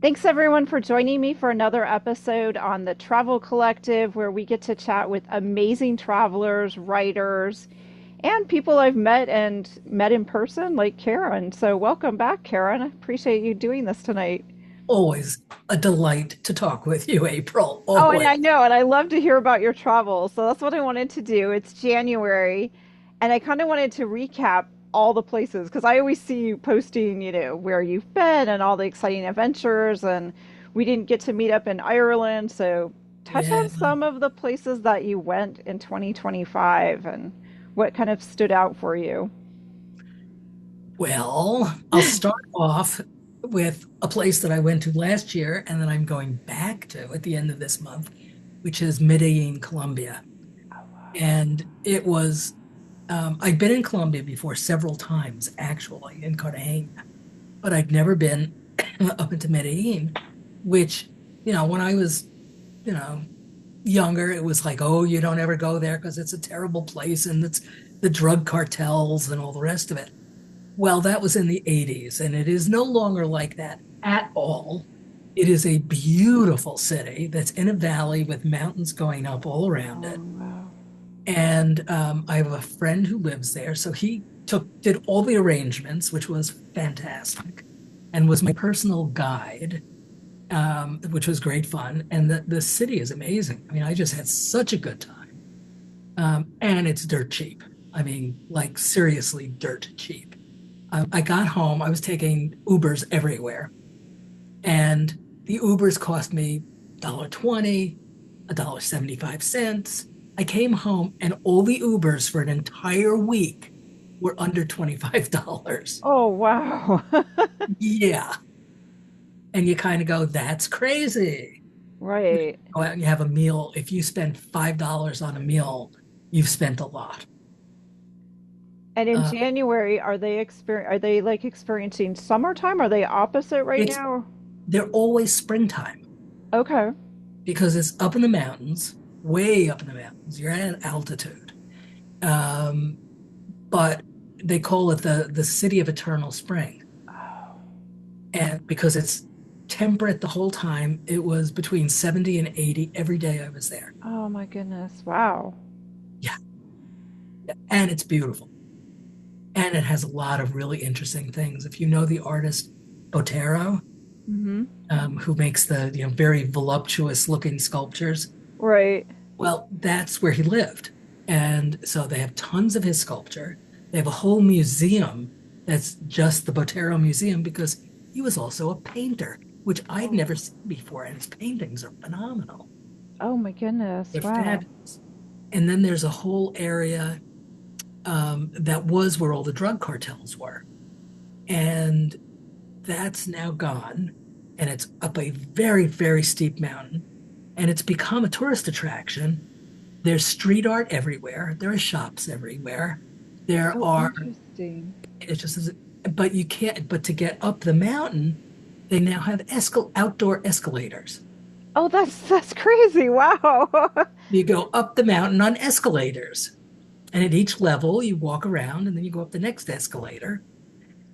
Thanks everyone for joining me for another episode on the Travel Collective, where we get to chat with amazing travelers, writers, and people I've met in person, like Karen. So, welcome back, Karen. I appreciate you doing this tonight. Always a delight to talk with you, April. Oh, and I Always. know, and I love to hear about your travels. So, that's what I wanted to do. It's January, and I kind of wanted to recap all the places because I always see you posting, where you've been and all the exciting adventures. And we didn't get to meet up in Ireland. So, touch Yeah. on some of the places that you went in 2025 and what kind of stood out for you. Well, I'll start off with a place that I went to last year and then I'm going back to at the end of this month, which is Medellin, Colombia. And it was, I'd been in Colombia before several times, actually, in Cartagena, but I'd never been up into Medellin, which, when I was, you know, younger, it was like, oh, you don't ever go there because it's a terrible place and it's the drug cartels and all the rest of it. Well, that was in the 80s, and it is no longer like that at all. It is a beautiful city that's in a valley with mountains going up all around Oh, it. wow. And I have a friend who lives there, so he did all the arrangements, which was fantastic, and was my personal guide, which was great fun. And the city is amazing. I mean, I just had such a good time. And it's dirt cheap. I mean, like seriously dirt cheap. I got home, I was taking Ubers everywhere, and the Ubers cost me $1.20, $1.75. I came home, and all the Ubers for an entire week were under $25. Oh, wow. Yeah. And you kind of go, that's crazy. Right. Go out and you have a meal. If you spend $5 on a meal, you've spent a lot. And in Uh, January, are they like experiencing summertime? Are they opposite right it's now? they're always springtime Okay. because it's up in the mountains, way up in the mountains. You're at altitude. Um, but they call it the city of eternal spring. Oh, And because it's temperate the whole time, it was between 70 and 80 every day I was there. oh my goodness. Wow. Yeah. And it's beautiful. And it has a lot of really interesting things. If you know the artist Botero, Hmm. who makes the very voluptuous looking sculptures, Right. well, that's where he lived. And so they have tons of his sculpture. They have a whole museum that's just the Botero Museum because he was also a painter, which I'd Oh, never seen before. And his paintings are phenomenal. oh my goodness. They're Wow. fabulous. And then there's a whole area that was where all the drug cartels were. And that's now gone. And it's up a very, very steep mountain. And it's become a tourist attraction. There's street art everywhere. There are shops everywhere. There Oh, are, interesting. it's just, but you can't, but to get up the mountain, they now have outdoor escalators. Oh, that's crazy. Wow. You go up the mountain on escalators. And at each level, you walk around and then you go up the next escalator.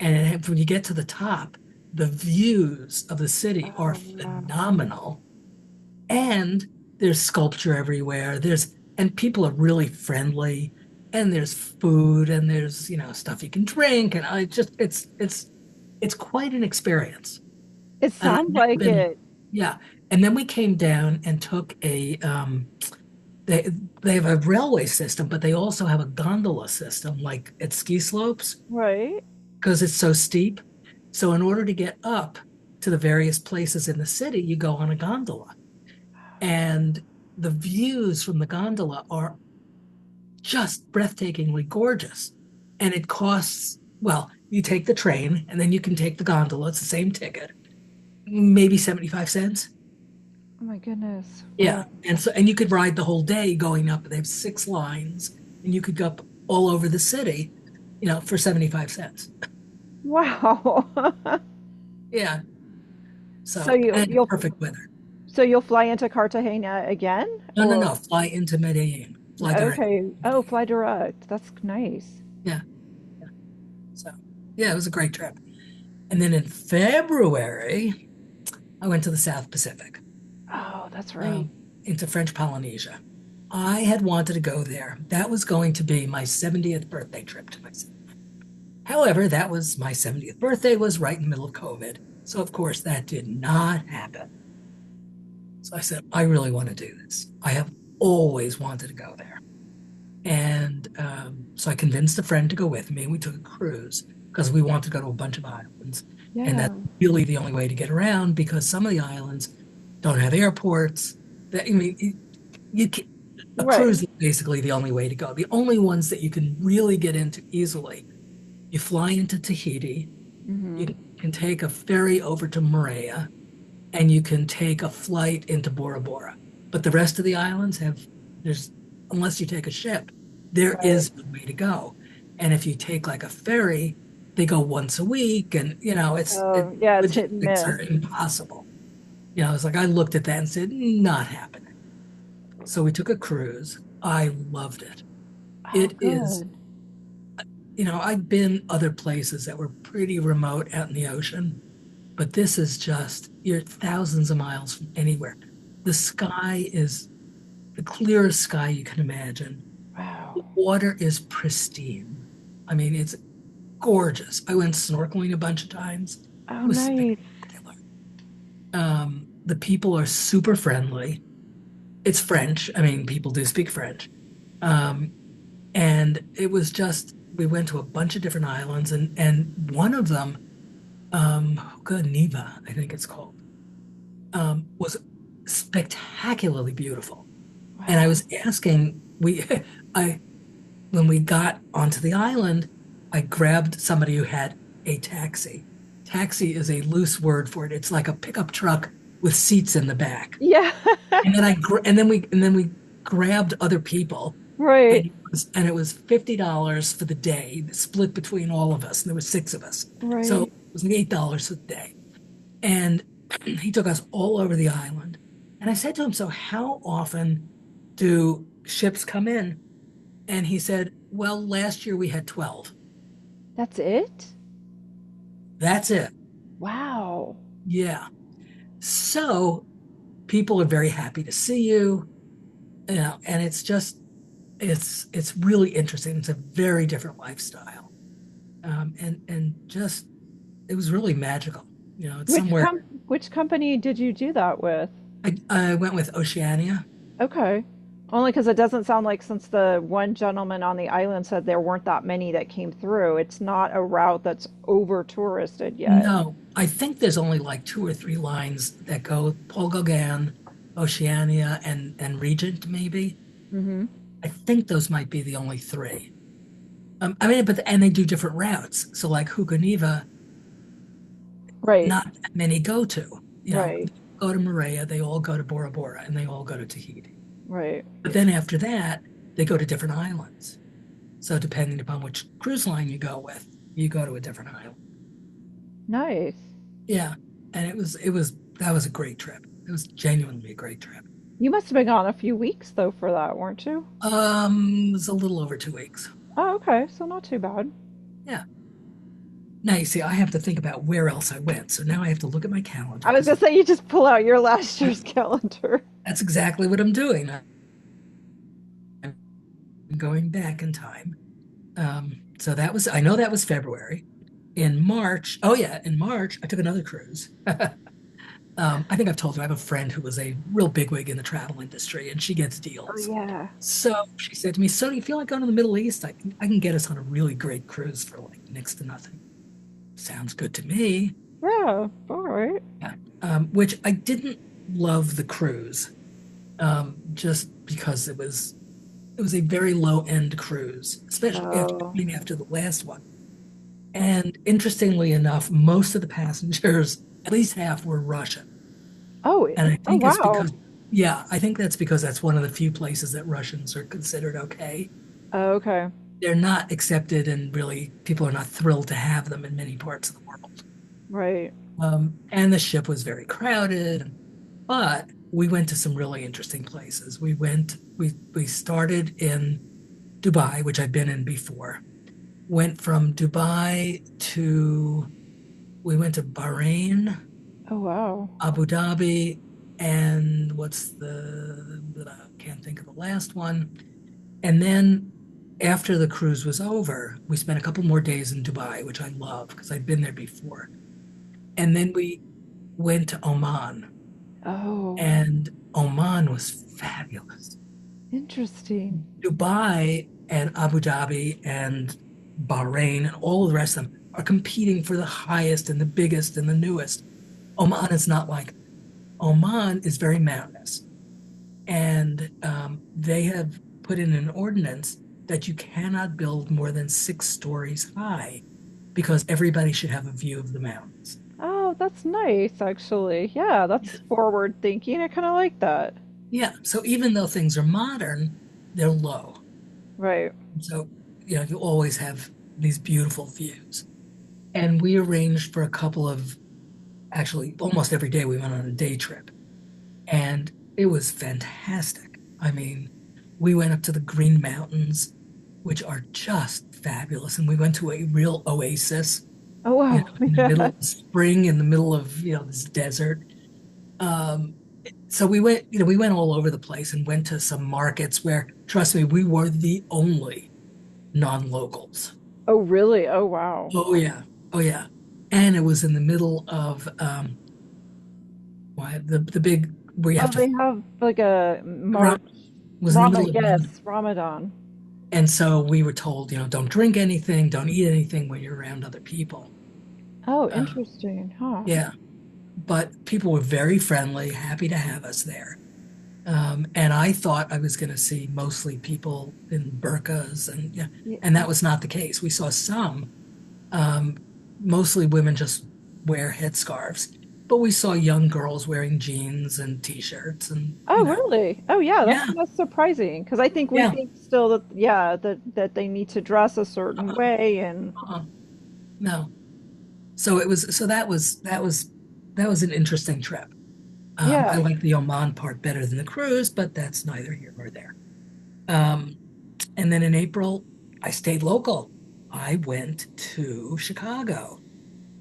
And when you get to the top, the views of the city are Oh, wow. phenomenal. And there's sculpture everywhere. And people are really friendly. And there's food and there's, stuff you can drink. And it's quite an experience. It And I've sounds never like been, it. yeah. And then we came down and took they they have a railway system, but they also have a gondola system, like at ski slopes, Right. because it's so steep. So in order to get up to the various places in the city, you go on a gondola. And the views from the gondola are just breathtakingly gorgeous. And it costs, well, you take the train and then you can take the gondola. It's the same ticket, maybe 75 cents. Oh my goodness. Yeah. Wow. And you could ride the whole day going up. They have 6 lines and you could go up all over the city, for 75 cents. Wow. Yeah. So So, you and you'll perfect weather. so you'll fly into Cartagena again No, no, or no. Fly into Medellin. Fly direct to okay. Oh, Medellin. fly direct. That's nice. Yeah. Yeah. So, yeah, it was a great trip. And then in February, I went to the South Pacific, Oh, that's right. um, into French Polynesia. I had wanted to go there. That was going to be my 70th birthday trip to myself. However, that was my 70th birthday was right in the middle of COVID. So of course that did not happen. So I said, I really want to do this. I have always wanted to go there. And so I convinced a friend to go with me, and we took a cruise because we wanted to go to a bunch of islands. And Yeah. that's really the only way to get around because some of the islands don't have airports. That, I mean, you can, a Right. cruise is basically the only way to go. The only ones that you can really get into easily. You fly into Tahiti, Mm-hmm. you can take a ferry over to Moorea, and you can take a flight into Bora Bora. But the rest of the islands have, there's, unless you take a ship, there Right. is no way to go. And if you take like a ferry, they go once a week, and Oh, yeah, it's hit and logistics miss. are impossible. It's like I looked at that and said, not happening. So we took a cruise. I loved it. Oh, It is, good. I've been other places that were pretty remote out in the ocean, but this is just, you're thousands of miles from anywhere. The sky is the clearest sky you can imagine. The Wow. water is pristine. I mean, it's gorgeous. I went snorkeling a bunch of times. Oh, It was nice. spectacular. The people are super friendly. It's French. I mean, people do speak French. Um, and it was just, we went to a bunch of different islands, and one of them, Neva, I think it's called, was spectacularly beautiful. And I Wow. was asking, I, when we got onto the island, I grabbed somebody who had a taxi. Taxi is a loose word for it. It's like a pickup truck with seats in the back. Yeah. And then I gr- and then we grabbed other people, Right. and it was $50 for the day, split between all of us. And there were six of us, so it Right. was like $8 a day. And he took us all over the island. And I said to him, "So how often do ships come in?" And he said, "Well, last year we had 12. That's it? That's it." Wow. Yeah. So people are very happy to see you, and it's really interesting. It's a very different lifestyle. And just it was really magical. It's somewhere. Which company did you do that with? I went with Oceania. Okay. Only because it doesn't sound like since the one gentleman on the island said there weren't that many that came through, it's not a route that's over touristed yet. No, I think there's only like two or three lines that go Paul Gauguin, Oceania, and Regent, maybe. Mm-hmm. I think those might be the only three. I mean, and they do different routes. So like Hugoneva, Right. not that many go to. Right. Go to Moorea, they all go to Bora Bora, and they all go to Tahiti. Right. But then after that, they go to different islands. So depending upon which cruise line you go with, you go to a different island. Nice. Yeah, and that was a great trip. It was genuinely a great trip. You must have been gone a few weeks though for that, weren't you? It was a little over 2 weeks. Oh, okay. So not too bad. Yeah. Now you see, I have to think about where else I went. So now I have to look at my calendar I was because gonna say you just pull out your last year's calendar. that's exactly what I'm doing. I'm going back in time. So I know that was February. In March, oh yeah, in March, I took another cruise. I think I've told you I have a friend who was a real bigwig in the travel industry, and she gets Oh deals. yeah. So she said to me, "So do you feel like going to the Middle East? I can get us on a really great cruise for like next to nothing." Sounds good to me. Yeah. All right. Yeah. Which I didn't love the cruise, just because it was a very low end cruise, especially Oh. after the last one. And interestingly enough, most of the passengers, at least half, were Russian. Oh. And I Oh think it's wow. because, yeah, I think that's because that's one of the few places that Russians are considered okay. Oh, okay. They're not accepted, and really, people are not thrilled to have them in many parts of the world. Right. And the ship was very crowded, but we went to some really interesting places. We started in Dubai, which I've been in before. Went from Dubai to, we went to Bahrain, Oh, wow. Abu Dhabi, and can't think of the last one. And then after the cruise was over, we spent a couple more days in Dubai, which I love because I'd been there before. And then we went to Oman, Oh, and Oman was fabulous. interesting. Dubai and Abu Dhabi and Bahrain and all of the rest of them are competing for the highest and the biggest and the newest. Oman is not like Oman is very mountainous, and they have put in an ordinance that you cannot build more than 6 stories high because everybody should have a view of the mountains. Oh, that's nice, actually. Yeah, Yeah. that's forward thinking. I kind of like that. Yeah. So even though things are modern, they're low. Right. So, you always have these beautiful views. And we arranged for a couple of, actually, almost every day we went on a day trip. And it was fantastic. I mean, we went up to the Green Mountains, which are just fabulous. And we went to a real oasis, Oh, wow. in the middle Yeah. of spring, in the middle of, this desert. Um, so we went all over the place and went to some markets where, trust me, we were the only non-locals. Oh, really? Oh, wow. Oh yeah, oh yeah, and it was in the middle of the big where you have Oh, to they have like a Ram March was in the middle Ramadan. of Yes, Ramadan. and so we were told, don't drink anything, don't eat anything when you're around other people. Oh, Uh, interesting. Huh. yeah, but people were very friendly, happy to have us there. And I thought I was going to see mostly people in burqas, and yeah, Yeah. and that was not the case. We saw some, um, mostly women just wear headscarves, but we saw young girls wearing jeans and t-shirts, and Oh, really? Oh, yeah, yeah, that's surprising because I think we yeah, think still that yeah, that they need to dress a certain uh-uh, way and uh-uh, no. So that was an interesting trip. I yeah. like the Oman part better than the cruise, but that's neither here nor there. Um, and then in April, I stayed local. I went to Chicago.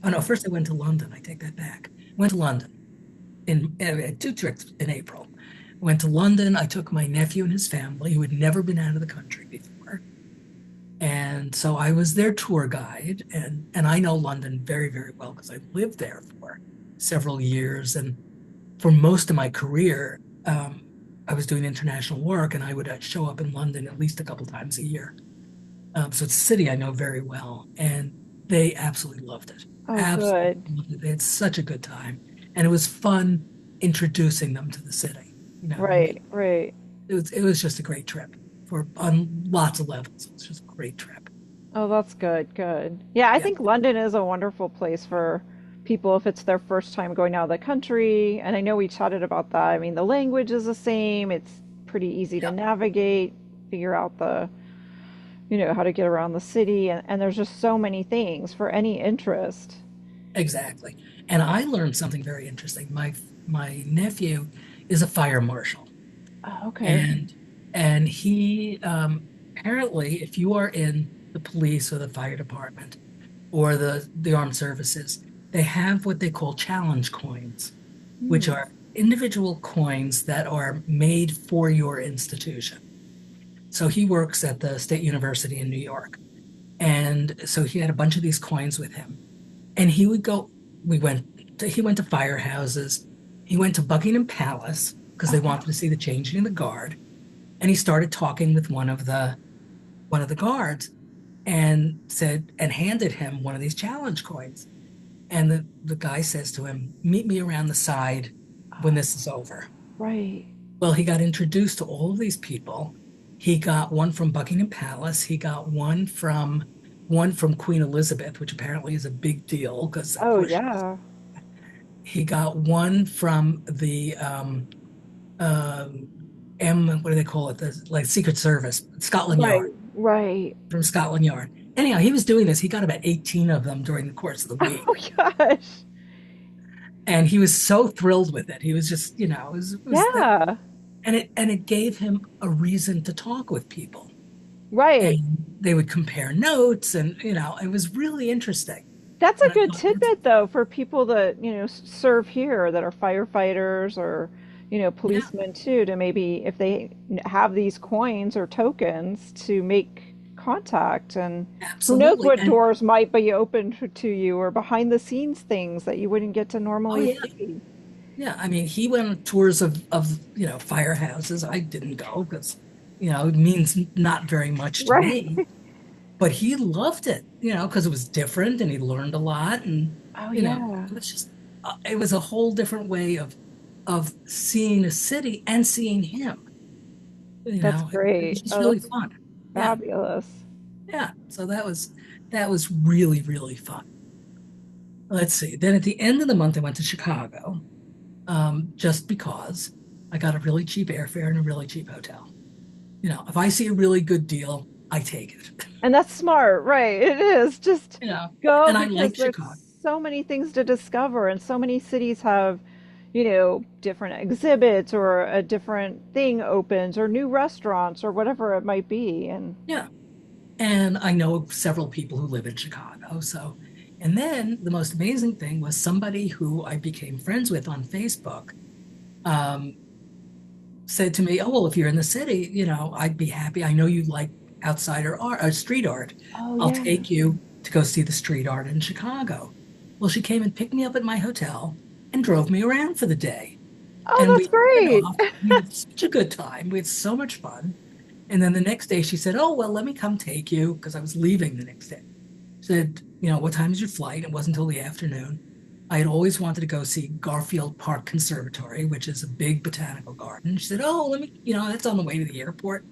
Oh no, first I went to London. I take that back. Went to London in 2 trips in April. Went to London. I took my nephew and his family who had never been out of the country before. And so I was their tour guide, and I know London very, very well because I lived there for several years. And for most of my career, I was doing international work, and I would show up in London at least a couple times a year. So it's a city I know very well, and they absolutely loved it. Oh, Absolutely good. loved it. They had such a good time, and it was fun introducing them to the city. Right, right. It was just a great trip for on lots of levels. It was just a great trip. Oh, that's good, good. Yeah, I Yeah, think London is a wonderful place for people if it's their first time going out of the country. And I know we chatted about that. I mean, the language is the same. It's pretty easy to yeah, navigate, figure out how to get around the city. And there's just so many things for any interest. exactly. And I learned something very interesting. My nephew is a fire marshal. Oh, okay. And he apparently, if you are in the police or the fire department or the armed services, they have what they call challenge coins, which Hmm. are individual coins that are made for your institution. So he works at the State University in New York, and so he had a bunch of these coins with him, and he would go. He went to firehouses. He went to Buckingham Palace because they Okay. wanted to see the changing of the guard, and he started talking with one of the guards and said and handed him one of these challenge coins. And the guy says to him, "Meet me around the side when Oh, this is over." right. Well, he got introduced to all of these people. He got one from Buckingham Palace. He got one from Queen Elizabeth, which apparently is a big deal because of Oh, course yeah. he got one from the um, what do they call it? The like Secret Service, Scotland Right, Yard, right. from Scotland Yard. Anyhow, he was doing this. He got about 18 of them during the course of the week. Oh, gosh. And he was so thrilled with it. He was just, it was that, Yeah. and it gave him a reason to talk with people. Right. And they would compare notes, and it was really interesting. That's a And I good thought, that's, tidbit, though, for people that, serve here that are firefighters or, yeah, policemen too, to maybe if they have these coins or tokens to make contact. And who knows absolutely. what And doors might be open to you or behind the scenes things that you wouldn't get to oh normally yeah, see. yeah. I mean, he went on tours of firehouses. I didn't go because it means not very much to Right. me. But he loved it, because it was different and he learned a lot. And Oh, it yeah. was just it was a whole different way of seeing a city and seeing him. That's It was great. just Oh, really that's fun. Yeah, fabulous. yeah. So that was really really fun. Let's see. Then at the end of the month, I went to Chicago, just because I got a really cheap airfare and a really cheap hotel. If I see a really good deal, I take it. And that's smart, right? It is. Just You know, go and I because like there's Chicago. so many things to discover, and so many cities have, different exhibits or a different thing opens or new restaurants or whatever it might be. And Yeah. And I know several people who live in Chicago. So, and then the most amazing thing was somebody who I became friends with on Facebook um, said to me, "Oh, well, if you're in the city, I'd be happy. I know you like outsider art, street art. oh, I'll yeah. take you to go see the street art in Chicago." Well, she came and picked me up at my hotel and drove me around for the day. Oh, And we that's hit it great. off. We had such a good time. We had so much fun. And then the next day she said, "Oh, well, let me come take you," because I was leaving the next day. She said, "What time is your flight?" It wasn't until the afternoon. I had always wanted to go see Garfield Park Conservatory, which is a big botanical garden. She said, "Oh, let me, that's on the way to the airport.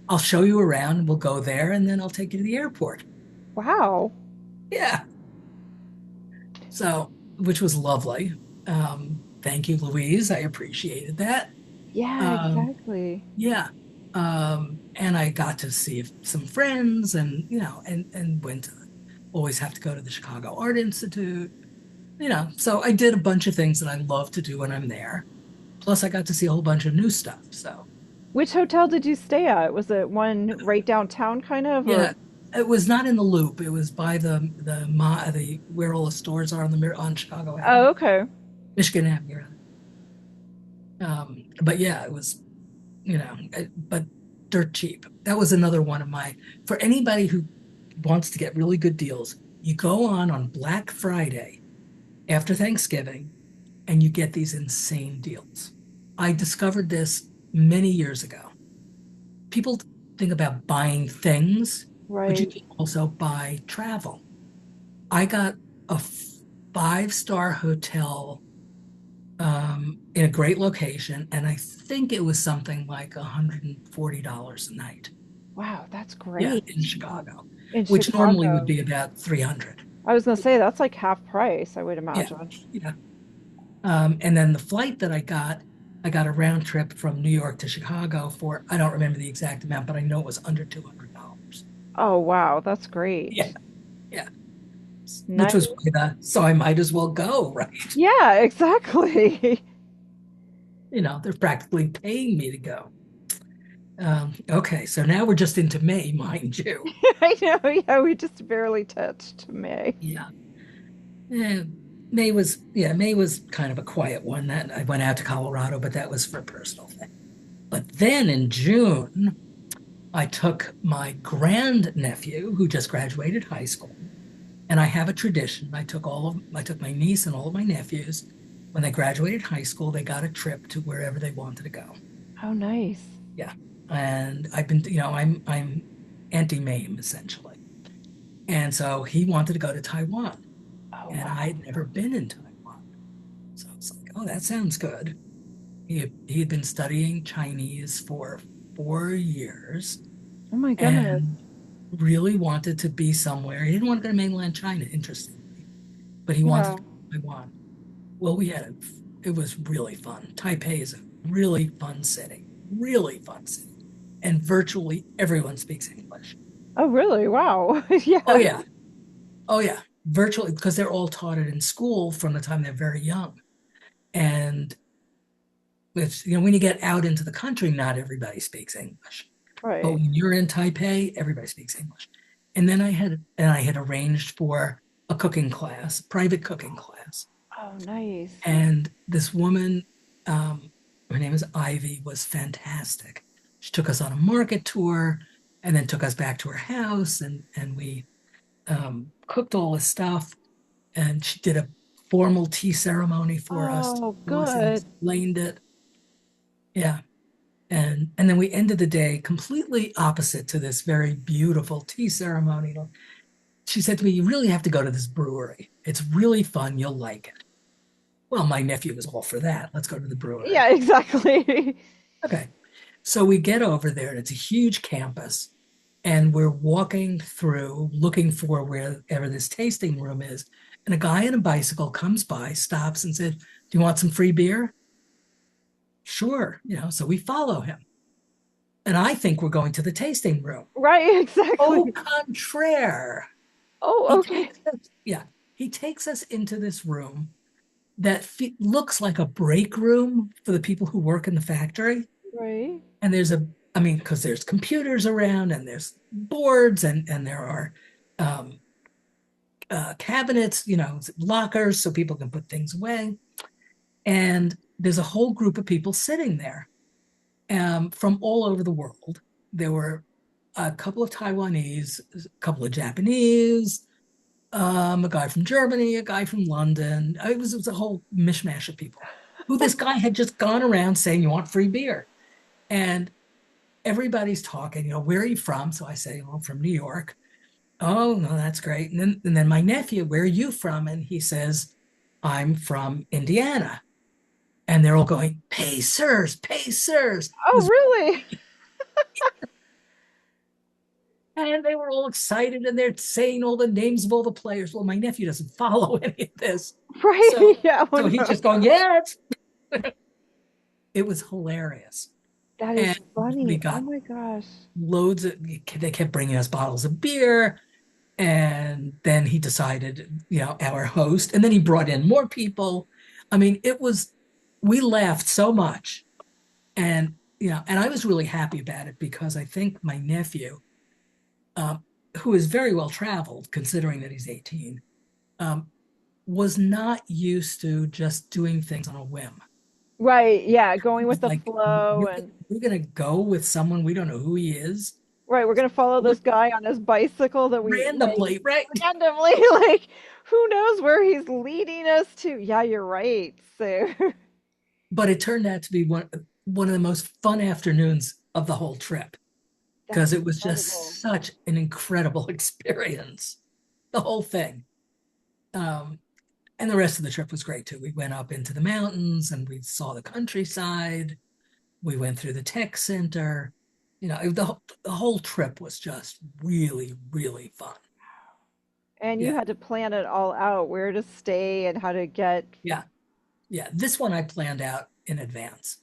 I'll show you around. We'll go there and then I'll take you to the airport." Wow. Yeah. So, which was lovely. Thank you, Louise. I appreciated that. Yeah, Um, exactly. yeah. And I got to see some friends and, and went to, always have to go to the Chicago Art Institute, so I did a bunch of things that I love to do when I'm there. Plus, I got to see a whole bunch of new stuff. So, Which hotel did you stay at? Was it one right downtown, kind of, or? yeah, it was not in the Loop. It was by the where all the stores are on Chicago Avenue, Oh, okay. Michigan Avenue. But yeah, it was, but dirt cheap. That was another one of my, for anybody who wants to get really good deals, you go on Black Friday after Thanksgiving and you get these insane deals. I discovered this many years ago. People think about buying things, but you Right. can also buy travel. I got a five-star hotel in a great location, and I think it was something like $140 a night. Wow, that's Yeah, great. in Chicago, In which normally would Chicago. be about 300. I was gonna say that's like half price, I would Yeah, imagine. yeah. And then the flight that I got a round trip from New York to Chicago for, I don't remember the exact amount, but I know it was under $200. Oh, wow, that's Yeah, great. yeah. Which Nice. was so I might as well go, right? Yeah, exactly. They're practically paying me to go. Okay, so now we're just into May, mind you. I know. Yeah, we just barely touched May. Yeah. Eh, May was kind of a quiet one. That I went out to Colorado, but that was for a personal thing. But then in June, I took my grandnephew, who just graduated high school, and I have a tradition. I took my niece and all of my nephews. When they graduated high school, they got a trip to wherever they wanted to go. Oh, nice. Yeah. And I've been, I'm anti-MAME essentially. And so he wanted to go to Taiwan. Oh, And I wow. had never been in Taiwan. So I was like, oh, that sounds good. He had been studying Chinese for 4 years Oh my goodness. and really wanted to be somewhere. He didn't want to go to mainland China, interestingly, but he wanted Yeah. to go to Taiwan. Well, it was really fun. Taipei is a really fun city, really fun city. And virtually everyone speaks English. Oh, really? Wow. Oh, Yeah. yeah. Oh, yeah. Virtually, because they're all taught it in school from the time they're very young. And when you get out into the country, not everybody speaks English. But Right. when you're in Taipei, everybody speaks English. And I had arranged for a cooking class, private cooking class. Oh, nice. And this woman, um, her name is Ivy, was fantastic. She took us on a market tour and then took us back to her house, and we cooked all this stuff. And she did a formal tea ceremony for us, Oh, to us and good. explained it. Yeah. And then we ended the day completely opposite to this very beautiful tea ceremony. She said to me, "You really have to go to this brewery. It's really fun. You'll like it." Well, my nephew was all for that. Let's go to the brewery. Yeah, exactly. Okay. So we get over there, and it's a huge campus. And we're walking through looking for wherever this tasting room is. And a guy on a bicycle comes by, stops, and said, "Do you want some free beer?" Sure. So we follow him. And I think we're going to the tasting room. Right, Au exactly. contraire. Oh, He okay. takes us, yeah, he takes us into this room that looks like a break room for the people who work in the factory. Right. And I mean, because there's computers around and there's boards and there are um, cabinets, lockers so people can put things away. And there's a whole group of people sitting there from all over the world. There were a couple of Taiwanese, a couple of Japanese, a guy from Germany, a guy from London. It was a whole mishmash of people who this guy had just gone around saying, "You want free beer?" And everybody's talking, "Where are you from?" So I say, "Oh, I'm from New York." "Oh, no, that's great." And then my nephew, "Where are you from?" And he says, "I'm from Indiana." And they're all going, "Pacers, Pacers." It Oh, was, really? and they were all excited and they're saying all the names of all the players. Well, my nephew doesn't follow any of this. Right. So, Yeah. Oh, so he's no. just going, "Yeah, it was hilarious." That is And we funny. Oh got my gosh. loads of, they kept bringing us bottles of beer. And then he decided, our host, and then he brought in more people. I mean, we laughed so much. And I was really happy about it because I think my nephew, um, who is very well traveled, considering that he's 18, um, was not used to just doing things on a whim. Right. Yeah. Going with He's the like, flow and we're going to go with someone we don't know who he is right. We're gonna follow this guy on his bicycle that we like randomly, right? randomly like who knows where he's leading us to. Yeah, you're right. So But it turned out to be one of the most fun afternoons of the whole trip that's because it was incredible. just such an incredible experience, the whole thing. Um, and the rest of the trip was great too. We went up into the mountains and we saw the countryside. We went through the tech center. The whole trip was just really, really fun. And you Yeah, had to plan it all out, where to stay and how to get. yeah, yeah. This one I planned out in advance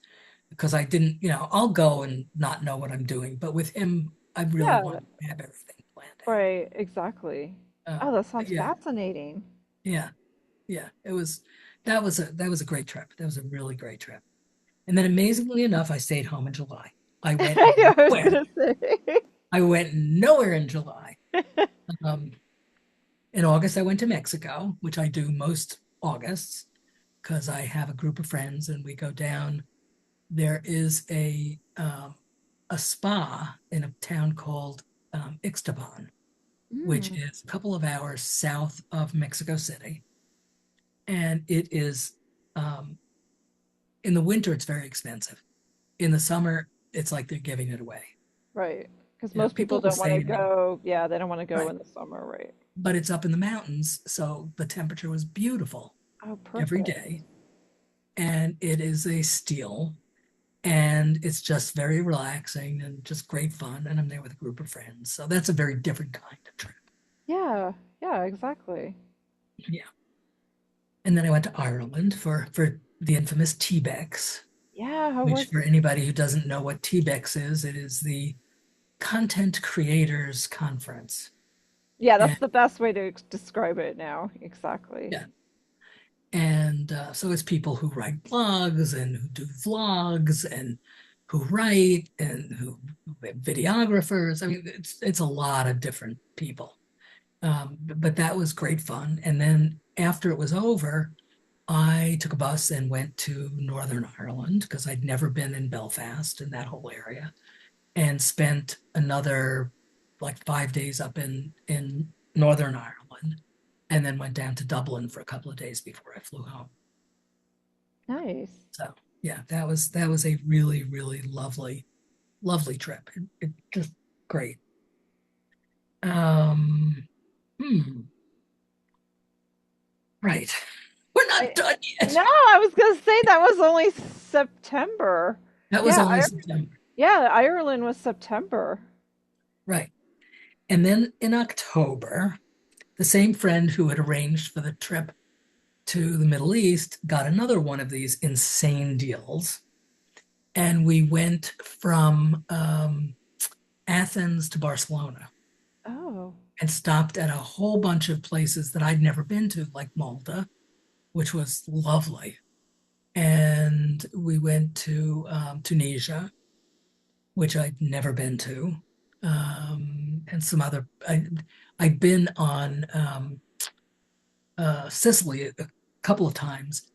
because I didn't, I'll go and not know what I'm doing. But with him, I really Yeah, wanted to have everything planned right, exactly. out. Oh, that sounds Yeah, fascinating. yeah, yeah. That was a great trip. That was a really great trip. And then amazingly enough, I stayed home in July. I went I know, I was nowhere. gonna say. I went nowhere in July. Um, in August, I went to Mexico, which I do most Augusts because I have a group of friends and we go down. There is a spa in a town called Ixtapan, which Mm, is a couple of hours south of Mexico City. And it is, um, in the winter, it's very expensive. In the summer, it's like they're giving it away. right. Because most people People will don't want say to to me, go. Yeah, they don't want to go right, in the summer, right? but it's up in the mountains, so the temperature was beautiful Oh, every perfect. day. And it is a steal, and it's just very relaxing and just great fun. And I'm there with a group of friends. So that's a very different kind of trip. Yeah, yeah, exactly. Yeah. And then I went to Ireland for the infamous TBEX, Yeah, how which was for anybody who doesn't know what TBEX is, it is the Content Creators Conference. Yeah, that's And the best way to describe it now. Exactly. yeah, and so it's people who write blogs and who do vlogs and who write and who videographers. I mean, it's a lot of different people. But that was great fun. And then after it was over, I took a bus and went to Northern Ireland because I'd never been in Belfast and that whole area, and spent another like 5 days up in Northern Ireland, and then went down to Dublin for a couple of days before I flew home. Nice. So yeah, that was a really, really lovely trip. It just great. Um, hmm, right. We're not I, done no, yet. I was gonna say that was only September. That was Yeah, only September. yeah, Ireland was September. Right. And then in October, the same friend who had arranged for the trip to the Middle East got another one of these insane deals. And we went from Athens to Barcelona Oh, and stopped at a whole bunch of places that I'd never been to, like Malta, which was lovely. And we went to Tunisia, which I'd never been to, and some other. I'd been on Sicily a couple of times,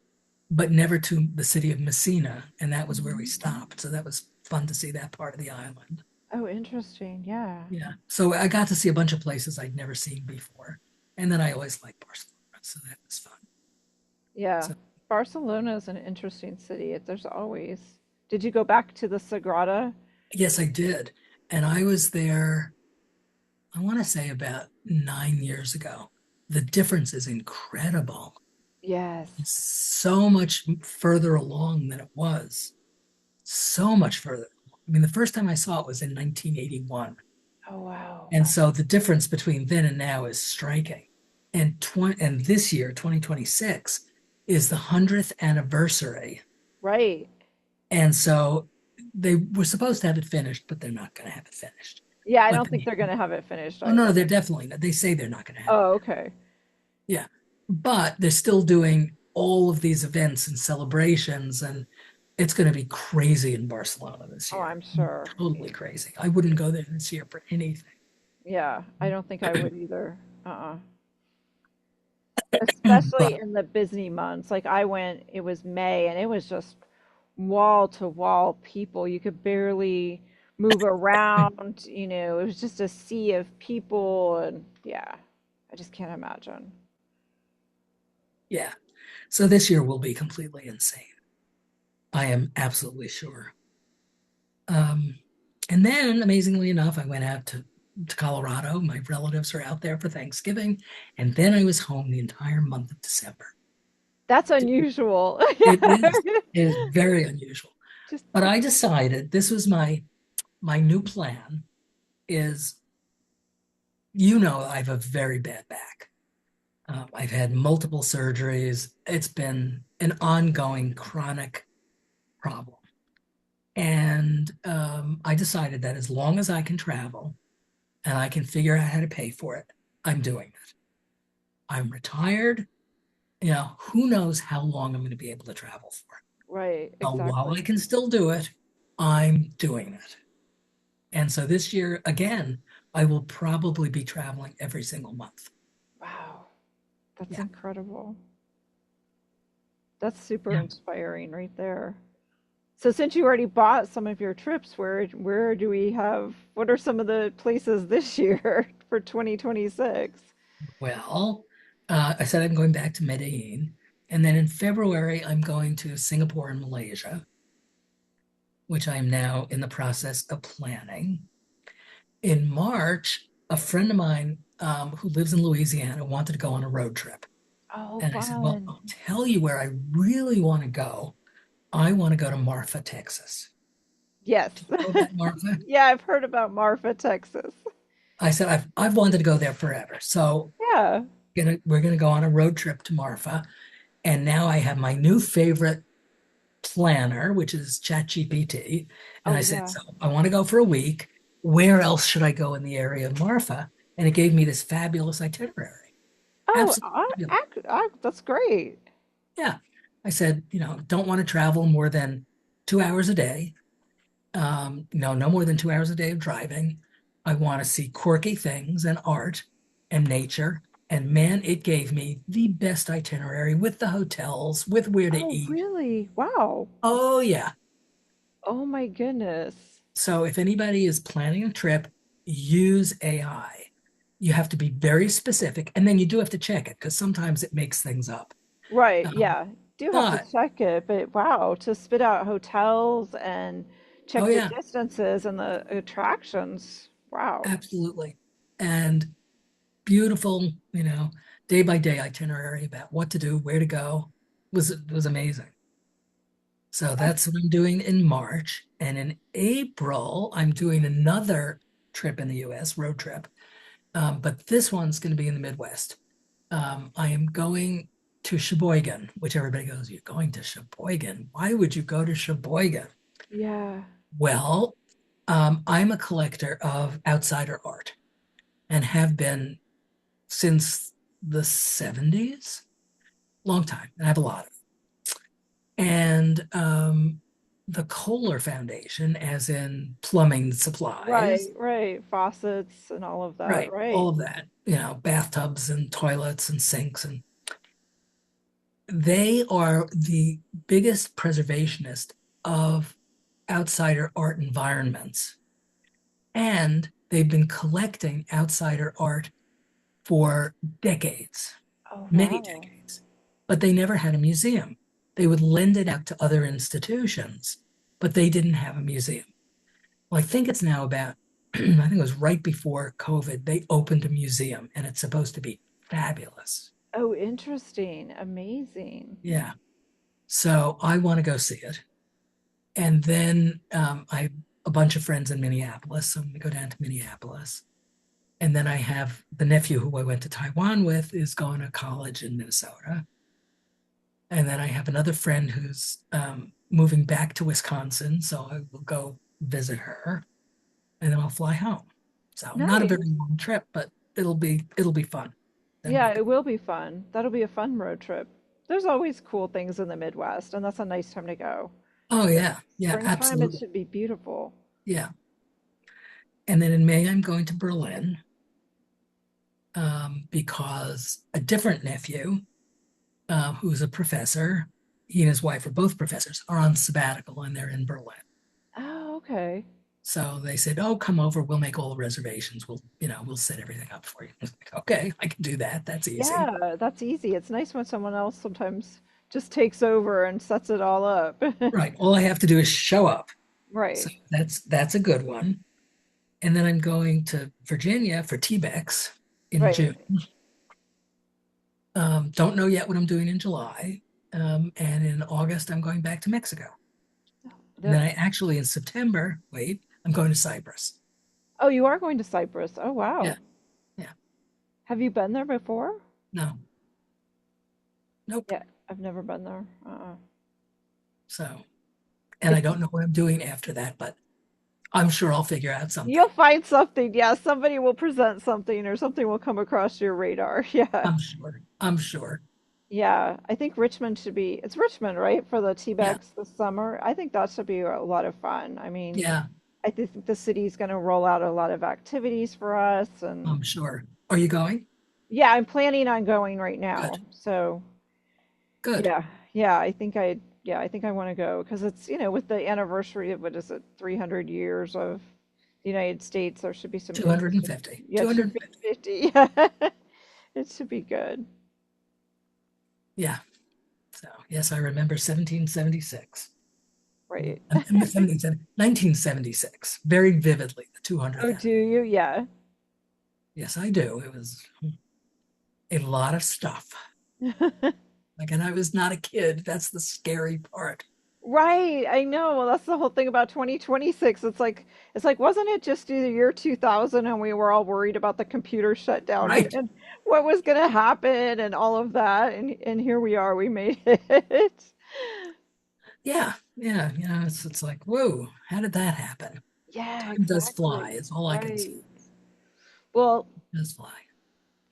but never to the city of Messina, and that was where we stopped. So that was fun to see that part of the island. oh, interesting. Yeah, Yeah. So I got to see a bunch of places I'd never seen before. And then I always liked Barcelona. So that was fun. yeah. So Barcelona is an interesting city. There's always. Did you go back to the Sagrada? yes, I did. And I was there, I want to say about 9 years ago. The difference is incredible. Yes. It's so much further along than it was. So much further. I mean, the first time I saw it was in 1981. Oh, wow. And so the difference between then and now is striking. And this year, 2026, is the 100th anniversary. Right. And so they were supposed to have it finished, but they're not going to have it finished. Yeah, I But don't think they're gonna have it finished oh no, either. they're definitely not. They say they're not going to have it. Oh, okay. Yeah. But they're still doing all of these events and celebrations, and it's going to be crazy in Barcelona this Oh, year. I'm sure. Totally crazy. I wouldn't go there this year for anything. Yeah, I don't think I would either. Uh-uh. Especially But in the busy months. Like I went, it was May, and it was just wall to wall people. You could barely move around, it was just a sea of people, and yeah, I just can't imagine. yeah, so this year will be completely insane. I am absolutely sure. Um, and then, amazingly enough, I went out to Colorado. My relatives are out there for Thanksgiving. And then I was home the entire month of December. That's unusual. It Yeah. is, it is very unusual. Just But I decided this was my new plan is, I have a very bad back. I've had multiple surgeries. It's been an ongoing chronic problem. And I decided that as long as I can travel and I can figure out how to pay for it, I'm doing it. I'm retired. Who knows how long I'm going to be able to travel for. right, While I exactly. can still do it, I'm doing it. And so this year, again, I will probably be traveling every single month. Wow, that's Yeah. incredible. That's super Yeah. inspiring right there. So since you already bought some of your trips, where do we have what are some of the places this year for 2026? Well, I said I'm going back to Medellin. And then in February, I'm going to Singapore and Malaysia, which I'm now in the process of planning. In March, a friend of mine who lives in Louisiana wanted to go on a road trip. Oh, And I said, well, fun. I'll tell you where I really want to go. I want to go to Marfa, Texas. Yes. Do you know about Marfa? Yeah, I've heard about Marfa, Texas. I said, I've wanted to go there forever. So Yeah. we're gonna go on a road trip to Marfa. And now I have my new favorite planner, which is ChatGPT. And Oh, I said, yeah. so I want to go for a week. Where else should I go in the area of Marfa? And it gave me this fabulous itinerary. Oh, Absolutely fabulous. that's great. Yeah. I said, don't want to travel more than 2 hours a day. No more than 2 hours a day of driving. I want to see quirky things and art. and nature. And man, it gave me the best itinerary with the hotels, with where to Oh, eat. really? Wow. Oh, yeah. Oh my goodness. So if anybody is planning a trip, use AI. You have to be very specific, and then you do have to check it because sometimes it makes things up. Right, Um, yeah. Do have to but check it, but wow, to spit out hotels and oh check the yeah, distances and the attractions. Wow. absolutely. And beautiful, day by day itinerary about what to do, where to go was amazing. So that's what I'm doing in March. And in April, I'm doing another trip in the US, road trip. But this one's going to be in the Midwest. I am going to Sheboygan, which everybody goes, "You're going to Sheboygan? Why would you go to Sheboygan?" Yeah. Well, I'm a collector of outsider art and have been since the 70s, long time, and I have a lot of it. And the Kohler Foundation, as in plumbing supplies, Right, right. Faucets and all of that, right, all right. of that, bathtubs and toilets and sinks, and they are the biggest preservationist of outsider art environments. And they've been collecting outsider art for decades, Oh, many wow. decades, but they never had a museum. They would lend it out to other institutions, but they didn't have a museum. Well, I think it's now about, I think it was right before COVID, they opened a museum and it's supposed to be fabulous. Oh, interesting. Amazing. Yeah. So I want to go see it. And then I have a bunch of friends in Minneapolis. So I'm going to go down to Minneapolis. And then I have the nephew who I went to Taiwan with is going to college in Minnesota. And then I have another friend who's moving back to Wisconsin. So I will go visit her and then I'll fly home. So not a very Nice. long trip, but it'll be fun. That'll Yeah, be good. it will be fun. That'll be a fun road trip. There's always cool things in the Midwest, and that's a nice time to go. Oh yeah. Yeah, Springtime, it absolutely. should be beautiful. Yeah. And then in May, I'm going to Berlin because a different nephew, who's a professor, he and his wife are both professors, are on sabbatical and they're in Berlin. Oh, okay. So they said, "Oh, come over. We'll make all the reservations. We'll set everything up for you." I was like, "Okay, I can do that. That's easy." Yeah, that's easy. It's nice when someone else sometimes just takes over and sets it all up. Right. All I have to do is show up. So Right, that's a good one. And then I'm going to Virginia for T-Bex in right. June. Don't know yet what I'm doing in July. And in August, I'm going back to Mexico. And then The, I actually in September, wait, I'm going to Cyprus. oh, you are going to Cyprus. Oh, Yeah, wow. yeah. Have you been there before? No, nope. Yeah, I've never been there. So, and I It's don't know what I'm doing after that, but I'm sure I'll figure out something. You'll find something. Yeah, somebody will present something or something will come across your radar. Yeah. I'm sure. I'm sure. Yeah, I think Richmond should be, it's Richmond, right, for the Yeah, T-Bex this summer. I think that should be a lot of fun. I mean, yeah, I think the city's going to roll out a lot of activities for us. And I'm sure. Are you going? yeah, I'm planning on going right Good, now. So good. yeah, yeah, I think I want to go because it's, with the anniversary of what is it, 300 years of the United States, there should be some interesting, 250. yeah, 250. 250. Yeah, it should be good. Yeah. So, yes, I remember 1776. Right. 1976, very vividly, the 200th Oh, do anniversary. you? Yeah. Yes, I do. It was a lot of stuff. Like, and I was not a kid. That's the scary part. Right, I know. Well, that's the whole thing about 2026. It's like wasn't it just the year 2000 and we were all worried about the computer shutdown and, Right. and what was going to happen and all of that and here we are. We made it. Yeah. Yeah. It's like, whoa, how did that happen? Yeah, Time does fly, exactly. is all I can say. Right. Well, It does fly.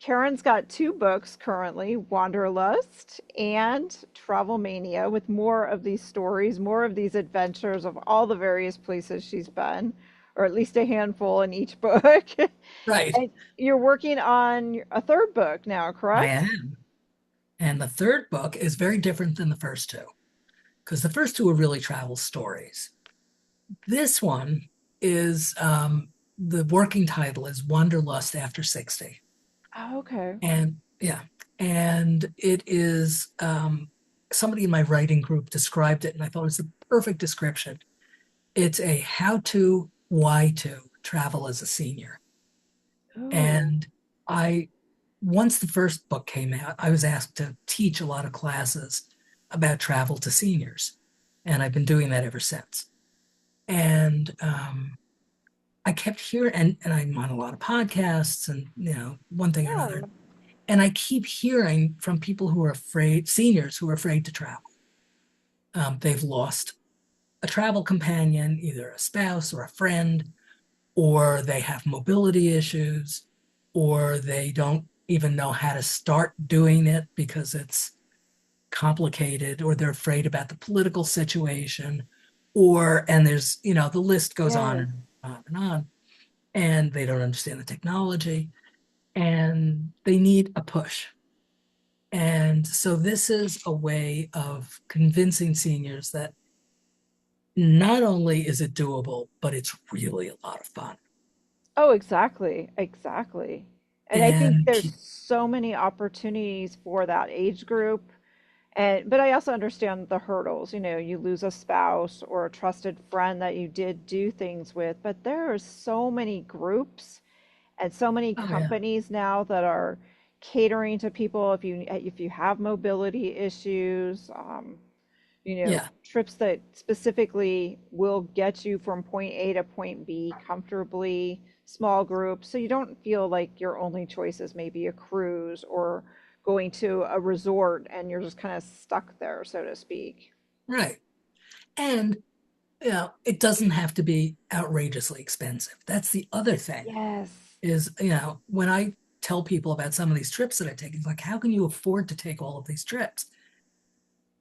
Karen's got two books currently, Wanderlust and Travel Mania, with more of these stories, more of these adventures of all the various places she's been or at least a handful in each book. Right. And you're working on a third book now, I correct? am. And the third book is very different than the first two because the first two are really travel stories. This one is the working title is Wanderlust After 60. Oh, okay. And yeah, and it is somebody in my writing group described it, and I thought it was the perfect description. It's a how to, why to travel as a senior. Ooh, And I, once the first book came out, I was asked to teach a lot of classes about travel to seniors. And I've been doing that ever since. And I kept hearing, and I'm on a lot of podcasts and, one thing or another. yeah. And I keep hearing from people who are afraid, seniors who are afraid to travel. They've lost a travel companion, either a spouse or a friend, or they have mobility issues, or they don't even know how to start doing it because it's complicated, or they're afraid about the political situation, and there's, the list goes on Yes. and on and on, and they don't understand the technology, and they need a push. And so this is a way of convincing seniors that not only is it doable, but it's really a lot of fun. Oh, exactly. Exactly. And I think And there's so many opportunities for that age group. And but I also understand the hurdles. You lose a spouse or a trusted friend that you did do things with, but there are so many groups and so many oh yeah, companies now that are catering to people if you have mobility issues, yeah, trips that specifically will get you from point A to point B comfortably, small groups, so you don't feel like your only choice is maybe a cruise or going to a resort and you're just kind of stuck there, so to speak. right. And it doesn't have to be outrageously expensive. That's the other thing Yes. is, when I tell people about some of these trips that I take, it's like, how can you afford to take all of these trips?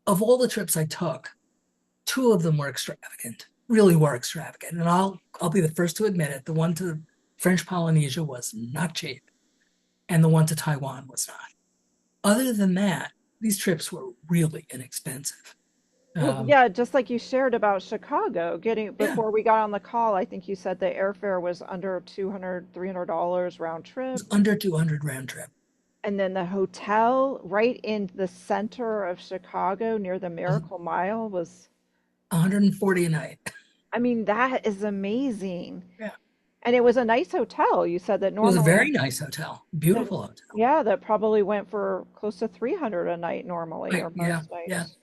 Of all the trips I took, two of them were extravagant, really were extravagant. And I'll be the first to admit it. The one to French Polynesia was not cheap, and the one to Taiwan was not. Other than that, these trips were really inexpensive. Well, Um, yeah, just like you shared about Chicago, getting yeah, it before we got on the call, I think you said the airfare was under 200, $300 round trip. was under 200 round trip, And then the hotel right in the center of Chicago near the uh, Miracle Mile was, 140 a night. I mean, that is amazing. Yeah, And it was a nice hotel. You said that it was a normally, very nice hotel, that, beautiful hotel. yeah, that probably went for close to 300 a night normally, Right, or yeah, most yeah. nights.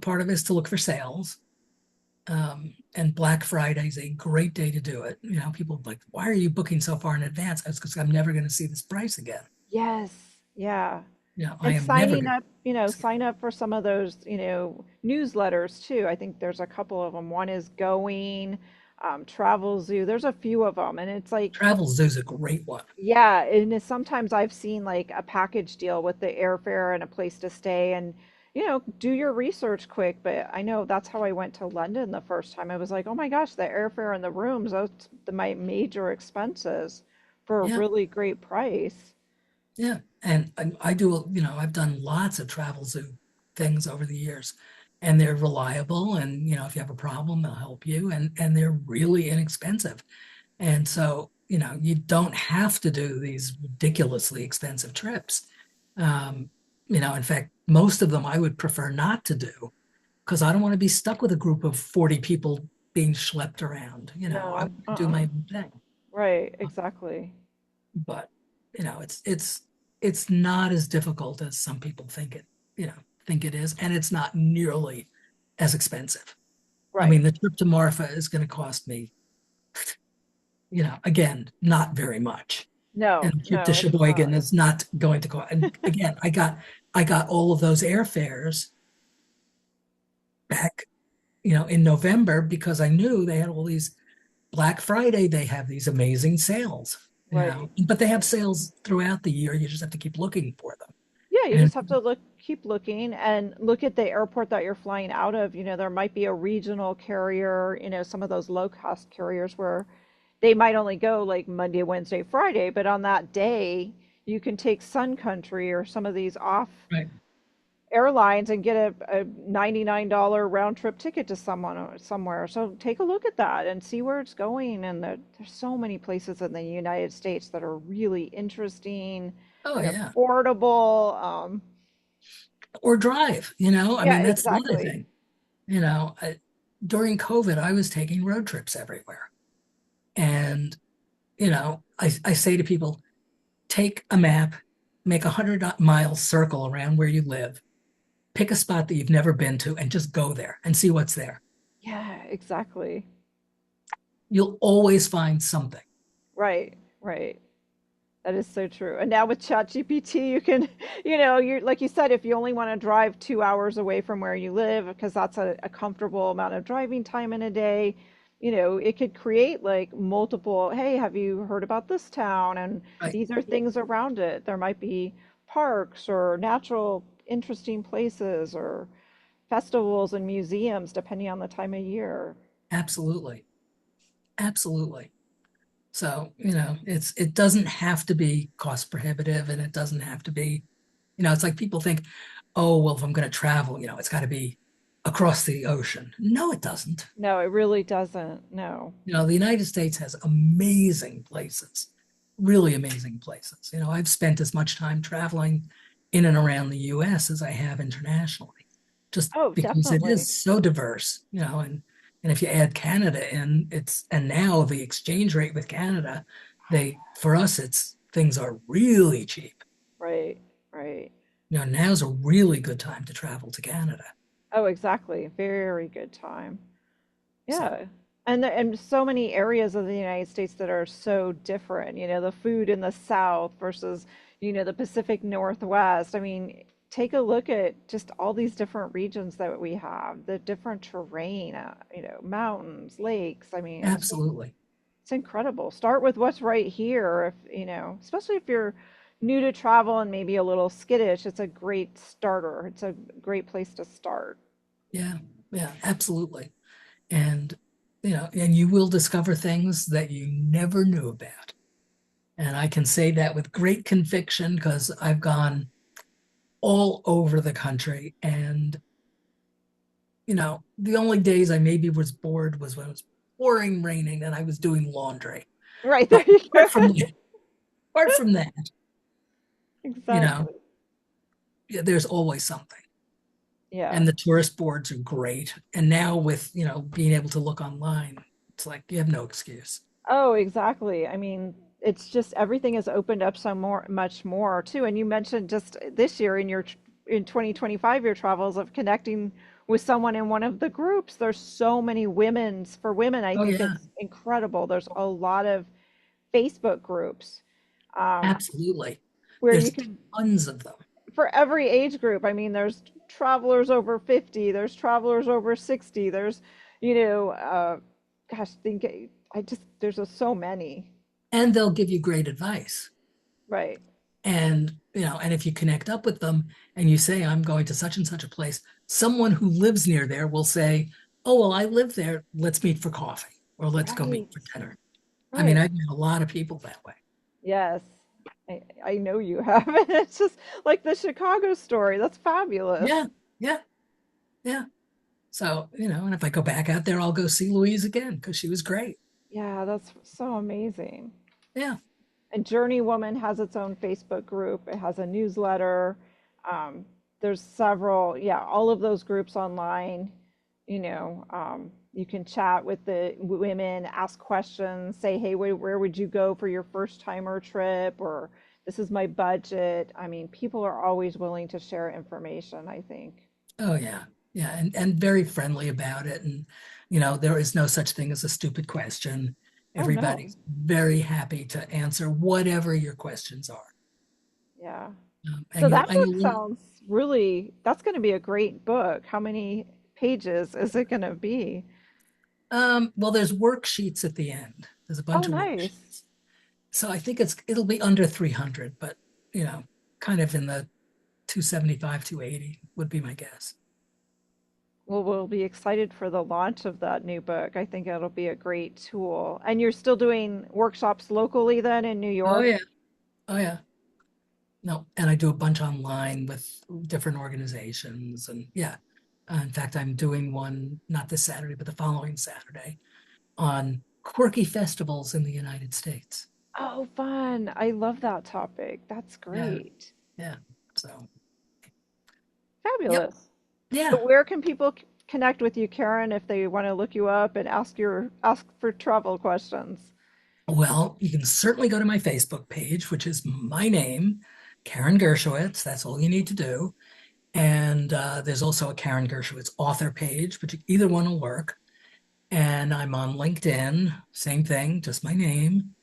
Part of it is to look for sales. And Black Friday is a great day to do it. People are like, why are you booking so far in advance? It's because I'm never going to see this price again. Yes, yeah. I And am never signing going up, to. sign up for some of those, newsletters too. I think there's a couple of them. One is Going, Travel Zoo. There's a few of them, and it's like, Travel Zoo's a great one. yeah, and sometimes I've seen like a package deal with the airfare and a place to stay, and do your research quick. But I know that's how I went to London the first time. I was like, oh my gosh, the airfare and the rooms, that's my major expenses for a Yeah, really great price. yeah. And I do, I've done lots of Travel Zoo things over the years, and they're reliable. And, if you have a problem, they'll help you. And they're really inexpensive. And so, you don't have to do these ridiculously expensive trips. Um, in fact, most of them I would prefer not to do because I don't want to be stuck with a group of 40 people being schlepped around. I No, want to do my own thing. right, exactly. But, it's not as difficult as some people think it is, and it's not nearly as expensive. I Right. mean, the trip to Marfa is going to cost me, again, not very much. And No, the trip to no, it's Sheboygan not. is not going to cost. And again, I got all of those airfares back, in November because I knew they had all these Black Friday, they have these amazing sales, Right. but they have sales throughout the year. You just have to keep looking for them. Yeah, Yeah, you And just have to keep looking and look at the airport that you're flying out of. There might be a regional carrier, some of those low cost carriers where they might only go like Monday, Wednesday, Friday, but on that day, you can take Sun Country or some of these off right, airlines and get a $99 round trip ticket to someone or somewhere. So take a look at that and see where it's going. And there's so many places in the United States that are really interesting oh and yeah, affordable. or drive, I Yeah, mean, that's the other exactly. thing. You know, I, During COVID, I was taking road trips everywhere. And, I say to people, take a map, make 100-mile circle around where you live, pick a spot that you've never been to, and just go there and see what's there. Yeah, exactly. You'll always find something. Right, right. That is so true. And now with ChatGPT, you can, you're like you said, if you only want to drive 2 hours away from where you live, because that's a comfortable amount of driving time in a day, it could create like multiple, hey, have you heard about this town? And Right. these are things around it. There might be parks or natural, interesting places or festivals and museums, depending on the time of year. Absolutely. Absolutely. So, it doesn't have to be cost prohibitive, and it doesn't have to be, it's like people think, oh, well, if I'm going to travel, it's got to be across the ocean. No, it doesn't. No, it really doesn't. No. The United States has amazing places, really amazing places. I've spent as much time traveling in and around the US as I have internationally, just Oh, because it definitely. is so diverse, and if you add Canada in, and now the exchange rate with Canada, for us, things are really cheap. Right, right. Now's a really good time to travel to Canada. Oh, exactly. Very good time. So, Yeah. And so many areas of the United States that are so different, the food in the South versus, the Pacific Northwest. I mean, take a look at just all these different regions that we have, the different terrain, mountains, lakes. I mean, absolutely. it's incredible. Start with what's right here if, especially if you're new to travel and maybe a little skittish, it's a great starter. It's a great place to start. Yeah, yeah, absolutely. And and you will discover things that you never knew about. And I can say that with great conviction because I've gone all over the country. And the only days I maybe was bored was when it was pouring raining and I was doing laundry. Right, there But you go. apart from that, you know Exactly. yeah, there's always something. Yeah. And the tourist boards are great, and now with being able to look online, it's like you have no excuse. Oh, exactly. I mean, it's just everything has opened up so much more too. And you mentioned just this year in 2025 your travels of connecting with someone in one of the groups. There's so many for women. I Oh think yeah, it's incredible. There's a lot of Facebook groups um, absolutely. where you There's can tons of them. for every age group. I mean, there's travelers over 50, there's travelers over 60, there's, you know, gosh, think I just there's just so many. And they'll give you great advice. Right. And if you connect up with them and you say, I'm going to such and such a place, someone who lives near there will say, oh, well, I live there. Let's meet for coffee or let's go meet Right. for dinner. I mean, Right. I've met a lot of people that way. Yes. I know you have. It's just like the Chicago story. That's fabulous. Yeah, yeah, yeah. So, and if I go back out there, I'll go see Louise again because she was great. Yeah, that's so amazing. Yeah. And Journeywoman has its own Facebook group. It has a newsletter. Um, there's several, yeah, all of those groups online. You can chat with the women, ask questions, say, hey, where would you go for your first timer trip? Or this is my budget. I mean, people are always willing to share information, I think. Oh, yeah. Yeah. And very friendly about it. And, there is no such thing as a stupid question. Oh, no. Everybody's very happy to answer whatever your questions are. Yeah. And So you'll, that and book you'll, sounds really, that's going to be a great book. How many pages is it going to be? well, there's worksheets at the end. There's a Oh, bunch of nice. worksheets. So I think it'll be under 300, but, you know, kind of in the $275, 280 would be my guess. Well, we'll be excited for the launch of that new book. I think it'll be a great tool. And you're still doing workshops locally then in New Oh York? yeah. Oh yeah. No, and I do a bunch online with different organizations. And yeah, in fact, I'm doing one not this Saturday, but the following Saturday on quirky festivals in the United States. Oh, fun. I love that topic. That's Yeah, great. yeah. So, yep, Fabulous. So yeah. where can people connect with you, Karen, if they want to look you up and ask for travel questions? Well, you can certainly go to my Facebook page, which is my name, Karen Gershowitz. That's all you need to do. And there's also a Karen Gershowitz author page, which either one will work. And I'm on LinkedIn, same thing, just my name.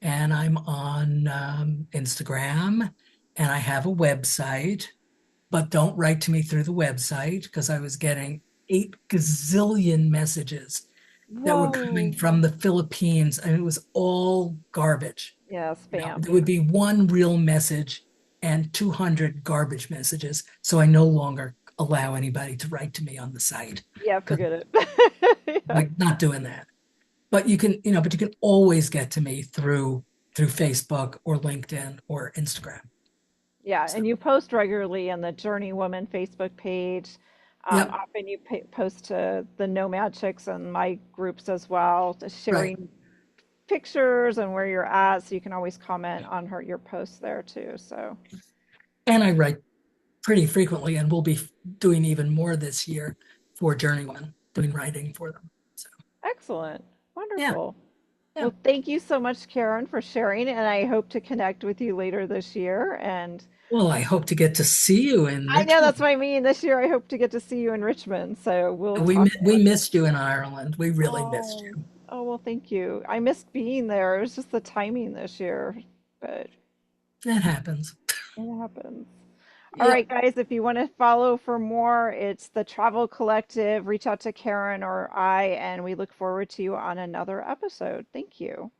And I'm on Instagram, and I have a website, but don't write to me through the website because I was getting 8 gazillion messages that were coming Whoa. from the Philippines, and it was all garbage. Yeah, You know, spam. there would be one real message and 200 garbage messages. So I no longer allow anybody to write to me on the site Yeah, because forget it. Yeah. like not doing that. But you can, but you can always get to me through Facebook or LinkedIn or Instagram. Yeah, So, and you post regularly on the Journeywoman Facebook page. yep, Often you post to the Nomad Chicks and my groups as well, just right. sharing pictures and where you're at, so you can always comment on your posts there too. So And I write pretty frequently, and we'll be doing even more this year for Journeyman, doing writing for them. So, excellent, yeah, wonderful. yeah. Well, thank you so much, Karen, for sharing, and I hope to connect with you later this year. And Well, I hope to get to see you in I know that's Richmond. what I mean. This year, I hope to get to see you in Richmond. So we'll talk We more. missed you in Ireland. We really missed Oh, you. oh well, thank you. I missed being there. It was just the timing this year, but That happens. it happens. All Yep. right, guys, if you want to follow for more, it's the Travel Collective. Reach out to Karen or I, and we look forward to you on another episode. Thank you.